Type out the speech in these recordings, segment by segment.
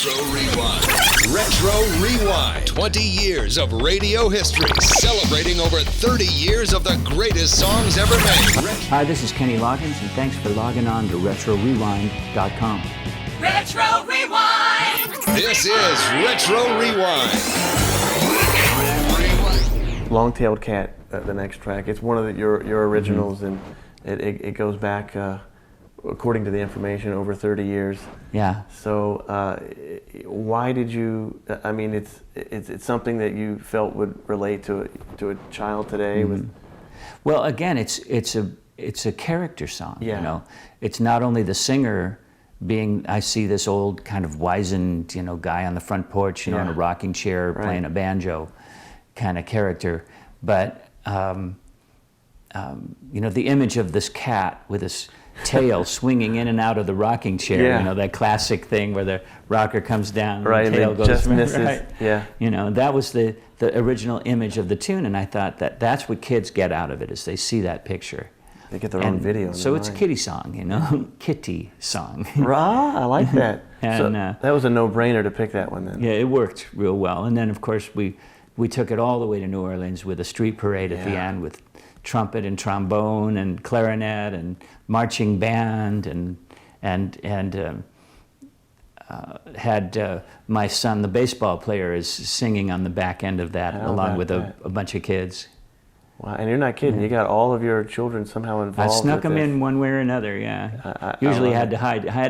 Retro Rewind. Retro Rewind. 20 years of radio history, celebrating over 30 years of the greatest songs ever made. Hi, this is Kenny Loggins, and thanks for logging on to RetroRewind.com. Retro Rewind! This is Retro Rewind. Long-Tailed Cat, the next track. It's one of your originals, and it goes back, according to the information, over 30 years. Yeah. So why did you? I mean, it's something that you felt would relate to a child today. With Well, again, it's a character song. Yeah. You know, it's not only the singer being. I see this old kind of wizened, guy on the front porch, in a rocking chair playing a banjo, kind of character, but the image of this cat with his tail swinging in and out of the rocking chair, that classic thing where the rocker comes down and the tail goes just misses. Right. Yeah. That was the original image of the tune, and I thought that's what kids get out of it, is they see that picture. They get their own video. So it's a kiddie song, kitty song. I like that. And so that was a no-brainer to pick that one then. Yeah, it worked real well. And then, of course, we took it all the way to New Orleans with a street parade at the end with trumpet and trombone and clarinet and marching band and had my son, the baseball player, is singing on the back end of that along with a bunch of kids. Wow, and you're not kidding. You got all of your children somehow involved. I snuck them this. in one way or another. Yeah. Usually I had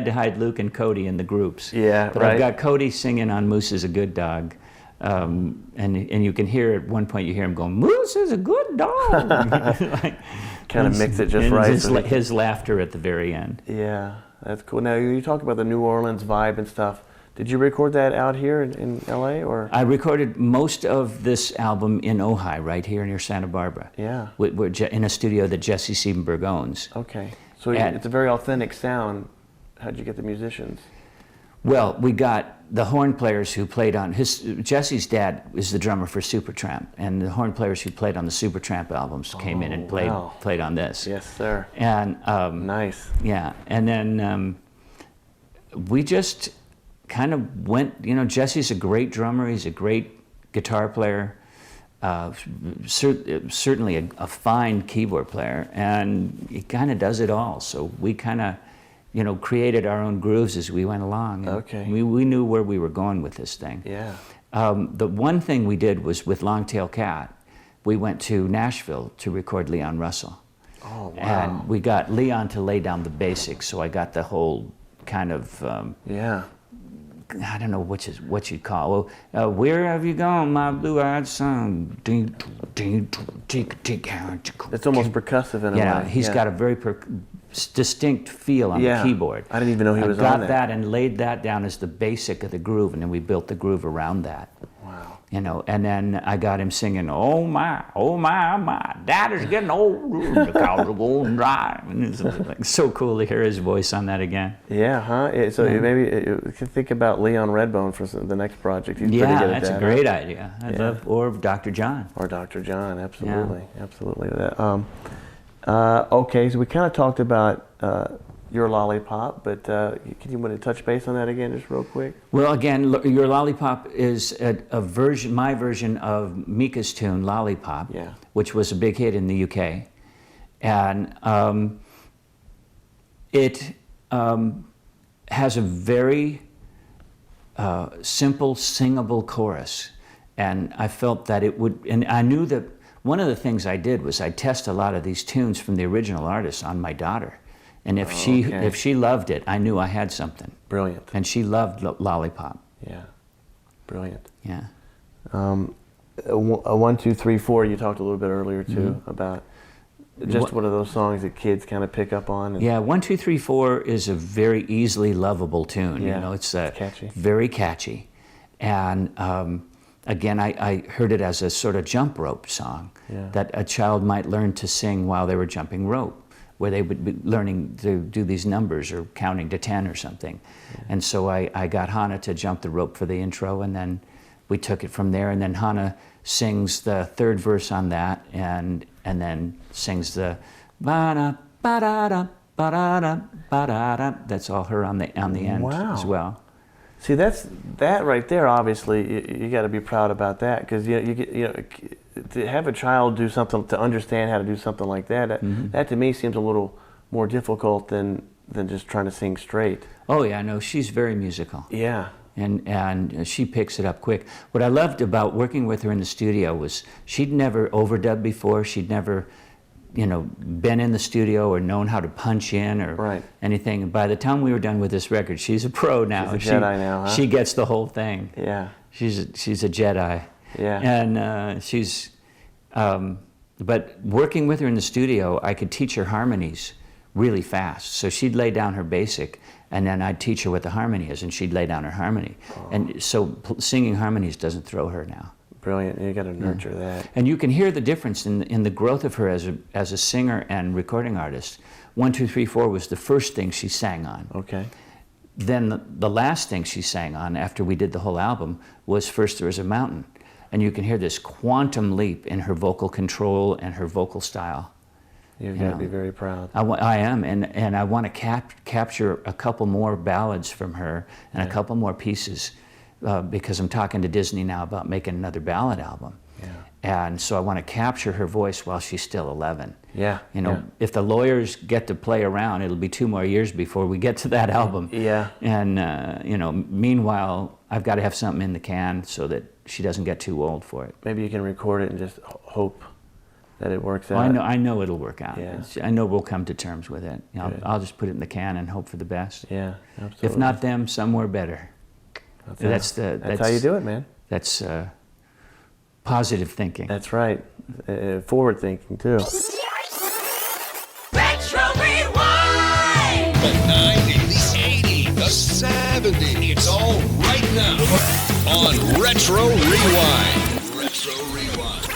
to hide Luke and Cody in the groups. Yeah, but I've got Cody singing on "Moose is a Good Dog." And you can hear at one point, you hear him going, "Moose is a good dog." Kind of mix it just right. His laughter at the very end. Yeah, that's cool. Now you talk about the New Orleans vibe and stuff. Did you record that out here in LA or? I recorded most of this album in Ojai, right here near Santa Barbara. Yeah. We're in a studio that Jesse Siebenberg owns. Okay, so it's a very authentic sound. How'd you get the musicians? Well, we got the horn players who played on Jesse's dad is the drummer for Supertramp, and the horn players who played on the Supertramp albums came in and played on this. Yes, sir. And nice. Yeah, and then we just kind of went. Jesse's a great drummer. He's a great guitar player. Certainly a fine keyboard player, and he kind of does it all. So we kind of created our own grooves as we went along. Okay. We knew where we were going with this thing. Yeah. The one thing we did was with Long-Tailed Cat, we went to Nashville to record Leon Russell. Oh, wow. And we got Leon to lay down the basics, so I got the whole kind of... I don't know what you'd call. Well, where have you gone, my blue-eyed son? It's almost percussive in a way. Yeah, he's got a very distinct feel on the keyboard. I didn't even know he was on that. I got that. that and laid that down as the basic of the groove, and then we built the groove around that. Wow. And then I got him singing, "Oh my, my, Daddy's getting old, the cows are going dry." And it's like so cool to hear his voice on that again. Yeah, huh? So maybe you could think about Leon Redbone for the next project. He's pretty good at that's that. A great idea. Or Dr. John. Or Dr. John, absolutely, absolutely. Okay, so we kind of talked about Your Lollipop, but can you want to touch base on that again, just real quick? Well, again, Your Lollipop is my version of Mika's tune, Lollipop, which was a big hit in the UK. And it has a very simple, singable chorus. And I felt that it would, and I knew that one of the things I did was I test a lot of these tunes from the original artists on my daughter. And if she loved it, I knew I had something. Brilliant. And she loved Lollipop. Yeah, brilliant. Yeah. 1, 2, 3, 4. You talked a little bit earlier too about just one of those songs that kids kind of pick up on. Yeah, 1, 2, 3, 4 is a very easily lovable tune. Yeah, it's catchy. Very catchy, and again, I heard it as a sort of jump rope song that a child might learn to sing while they were jumping rope, where they would be learning to do these numbers or counting to 10 or something. And so I got Hannah to jump the rope for the intro, and then we took it from there. And then Hannah sings the third verse on that, and then sings the ba-da, ba-da-da, ba-da-da, ba-da-da. That's all her on the end as well. See, that right there. Obviously, you got to be proud about that, because to have a child do something, to understand how to do something like that, that to me seems a little more difficult than just trying to sing straight. Oh yeah, no, she's very musical. Yeah. And she picks it up quick. What I loved about working with her in the studio was she'd never overdubbed before. She'd never, been in the studio or known how to punch in or anything. By the time we were done with this record, she's a pro now. She's a Jedi now, huh? She gets the whole thing. Yeah. She's a Jedi. Yeah. And but working with her in the studio, I could teach her harmonies really fast. So she'd lay down her basic, and then I'd teach her what the harmony is, and she'd lay down her harmony. Oh. And so singing harmonies doesn't throw her now. Brilliant. You got to nurture that. And you can hear the difference in the growth of her as a singer and recording artist. 1, 2, 3, 4 was the first thing she sang on. Okay. Then the last thing she sang on after we did the whole album was First There Was a Mountain. And you can hear this quantum leap in her vocal control and her vocal style. You've got to be very proud. I am, and I want to capture a couple more ballads from her and a couple more pieces, because I'm talking to Disney now about making another ballad album. Yeah. And so I want to capture her voice while she's still 11. Yeah. If the lawyers get to play around, it'll be 2 more years before we get to that album. Yeah. And meanwhile, I've got to have something in the can so that she doesn't get too old for it. Maybe you can record it and just hope that it works out. I know it'll work out. Yeah. I know we'll come to terms with it. I'll just put it in the can and hope for the best. Yeah, absolutely. If not them, somewhere better. That's how you do it, man. That's positive thinking. That's right. Forward thinking too. Retro Rewind! The 90s, 80s, the 70s. It's all right now on Retro Rewind. Retro Rewind.